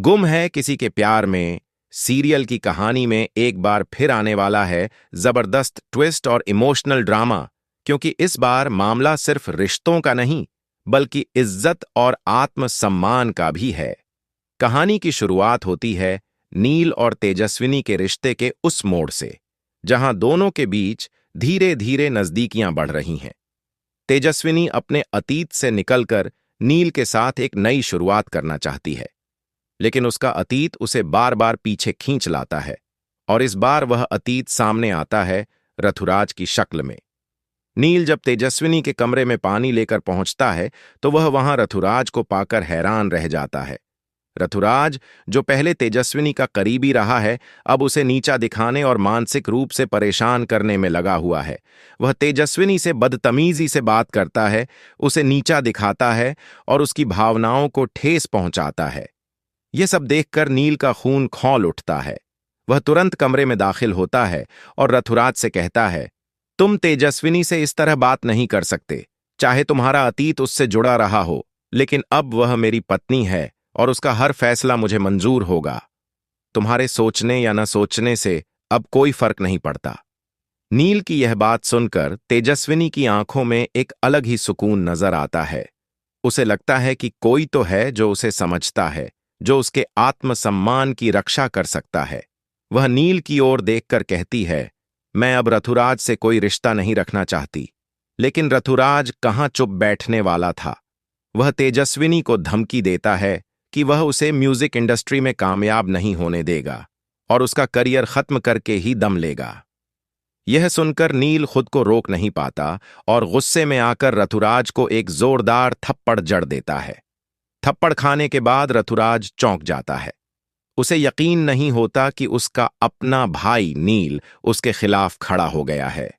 गुम है किसी के प्यार में सीरियल की कहानी में एक बार फिर आने वाला है जबरदस्त ट्विस्ट और इमोशनल ड्रामा। क्योंकि इस बार मामला सिर्फ रिश्तों का नहीं बल्कि इज्जत और आत्मसम्मान का भी है। कहानी की शुरुआत होती है नील और तेजस्विनी के रिश्ते के उस मोड़ से जहां दोनों के बीच धीरे धीरे नजदीकियां बढ़ रही हैं। तेजस्विनी अपने अतीत से निकलकर नील के साथ एक नई शुरुआत करना चाहती है, लेकिन उसका अतीत उसे बार बार पीछे खींच लाता है और इस बार वह अतीत सामने आता है रथुराज की शक्ल में। नील जब तेजस्विनी के कमरे में पानी लेकर पहुंचता है तो वह वहां रथुराज को पाकर हैरान रह जाता है। रथुराज, जो पहले तेजस्विनी का करीबी रहा है, अब उसे नीचा दिखाने और मानसिक रूप से परेशान करने में लगा हुआ है। वह तेजस्विनी से बदतमीजी से बात करता है, उसे नीचा दिखाता है और उसकी भावनाओं को ठेस पहुंचाता है। यह सब देखकर नील का खून खौल उठता है। वह तुरंत कमरे में दाखिल होता है और रथुराज से कहता है, तुम तेजस्विनी से इस तरह बात नहीं कर सकते, चाहे तुम्हारा अतीत उससे जुड़ा रहा हो, लेकिन अब वह मेरी पत्नी है और उसका हर फैसला मुझे मंजूर होगा। तुम्हारे सोचने या न सोचने से अब कोई फर्क नहीं पड़ता। नील की यह बात सुनकर तेजस्विनी की आंखों में एक अलग ही सुकून नजर आता है। उसे लगता है कि कोई तो है जो उसे समझता है, जो उसके आत्मसम्मान की रक्षा कर सकता है। वह नील की ओर देखकर कहती है, मैं अब रथुराज से कोई रिश्ता नहीं रखना चाहती। लेकिन रथुराज कहाँ चुप बैठने वाला था। वह तेजस्विनी को धमकी देता है कि वह उसे म्यूजिक इंडस्ट्री में कामयाब नहीं होने देगा और उसका करियर खत्म करके ही दम लेगा। यह सुनकर नील खुद को रोक नहीं पाता और गुस्से में आकर रथुराज को एक जोरदार थप्पड़ जड़ देता है। थप्पड़ खाने के बाद रथुराज चौंक जाता है। उसे यकीन नहीं होता कि उसका अपना भाई नील उसके खिलाफ खड़ा हो गया है।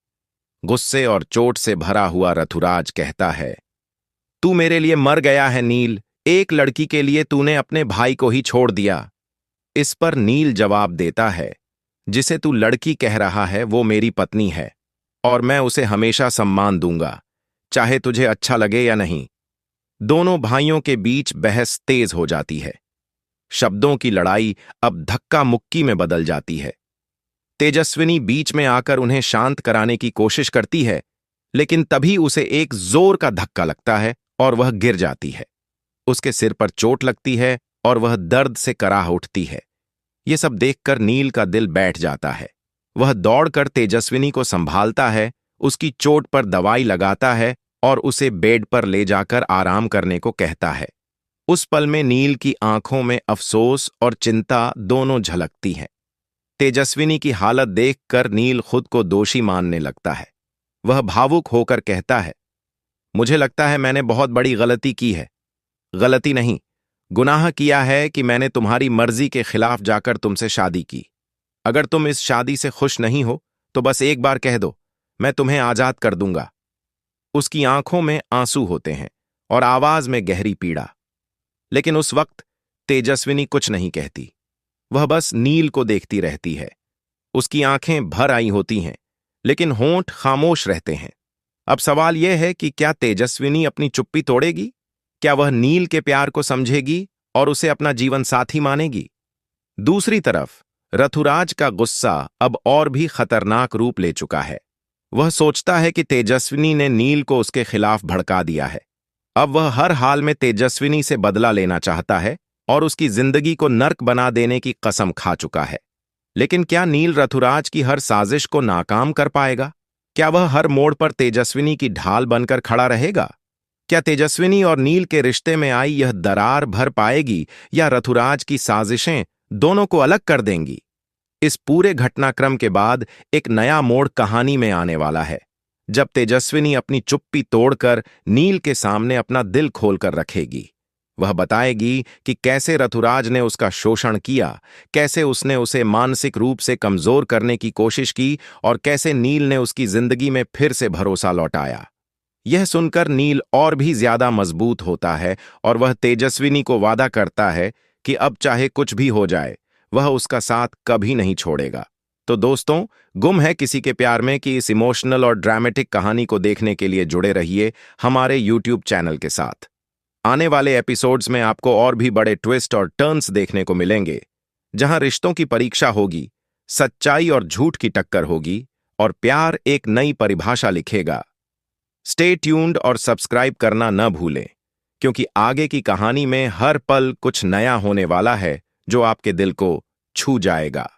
गुस्से और चोट से भरा हुआ रथुराज कहता है, तू मेरे लिए मर गया है नील, एक लड़की के लिए तूने अपने भाई को ही छोड़ दिया। इस पर नील जवाब देता है, जिसे तू लड़की कह रहा है वो मेरी पत्नी है और मैं उसे हमेशा सम्मान दूंगा, चाहे तुझे अच्छा लगे या नहीं। दोनों भाइयों के बीच बहस तेज हो जाती है। शब्दों की लड़ाई अब धक्का मुक्की में बदल जाती है। तेजस्विनी बीच में आकर उन्हें शांत कराने की कोशिश करती है, लेकिन तभी उसे एक जोर का धक्का लगता है और वह गिर जाती है। उसके सिर पर चोट लगती है और वह दर्द से कराह उठती है। यह सब देखकर नील का दिल बैठ जाता है। वह दौड़कर तेजस्विनी को संभालता है, उसकी चोट पर दवाई लगाता है और उसे बेड पर ले जाकर आराम करने को कहता है। उस पल में नील की आंखों में अफसोस और चिंता दोनों झलकती हैं। तेजस्विनी की हालत देखकर नील खुद को दोषी मानने लगता है। वह भावुक होकर कहता है, मुझे लगता है मैंने बहुत बड़ी गलती की है। गलती नहीं, गुनाह किया है कि मैंने तुम्हारी मर्जी के खिलाफ जाकर तुमसे शादी की। अगर तुम इस शादी से खुश नहीं हो तो बस एक बार कह दो, मैं तुम्हें आजाद कर दूंगा। उसकी आंखों में आंसू होते हैं और आवाज में गहरी पीड़ा। लेकिन उस वक्त तेजस्विनी कुछ नहीं कहती। वह बस नील को देखती रहती है। उसकी आंखें भर आई होती हैं, लेकिन होंठ खामोश रहते हैं। अब सवाल यह है कि क्या तेजस्विनी अपनी चुप्पी तोड़ेगी? क्या वह नील के प्यार को समझेगी और उसे अपना जीवन साथी मानेगी? दूसरी तरफ रथुराज का गुस्सा अब और भी खतरनाक रूप ले चुका है। वह सोचता है कि तेजस्विनी ने नील को उसके खिलाफ भड़का दिया है। अब वह हर हाल में तेजस्विनी से बदला लेना चाहता है और उसकी जिंदगी को नर्क बना देने की कसम खा चुका है। लेकिन क्या नील रथुराज की हर साजिश को नाकाम कर पाएगा? क्या वह हर मोड़ पर तेजस्विनी की ढाल बनकर खड़ा रहेगा? क्या तेजस्विनी और नील के रिश्ते में आई यह दरार भर पाएगी या रथुराज की साजिशें दोनों को अलग कर देंगी? इस पूरे घटनाक्रम के बाद एक नया मोड़ कहानी में आने वाला है, जब तेजस्विनी अपनी चुप्पी तोड़कर नील के सामने अपना दिल खोलकर रखेगी। वह बताएगी कि कैसे रथुराज ने उसका शोषण किया, कैसे उसने उसे मानसिक रूप से कमजोर करने की कोशिश की और कैसे नील ने उसकी जिंदगी में फिर से भरोसा लौटाया। यह सुनकर नील और भी ज्यादा मजबूत होता है और वह तेजस्विनी को वादा करता है कि अब चाहे कुछ भी हो जाए, वह उसका साथ कभी नहीं छोड़ेगा। तो दोस्तों, गुम है किसी के प्यार में कि इस इमोशनल और ड्रामेटिक कहानी को देखने के लिए जुड़े रहिए हमारे YouTube चैनल के साथ। आने वाले एपिसोड्स में आपको और भी बड़े ट्विस्ट और टर्न्स देखने को मिलेंगे, जहां रिश्तों की परीक्षा होगी, सच्चाई और झूठ की टक्कर होगी और प्यार एक नई परिभाषा लिखेगा। स्टे ट्यून्ड और सब्सक्राइब करना न भूलें, क्योंकि आगे की कहानी में हर पल कुछ नया होने वाला है जो आपके दिल को छू जाएगा।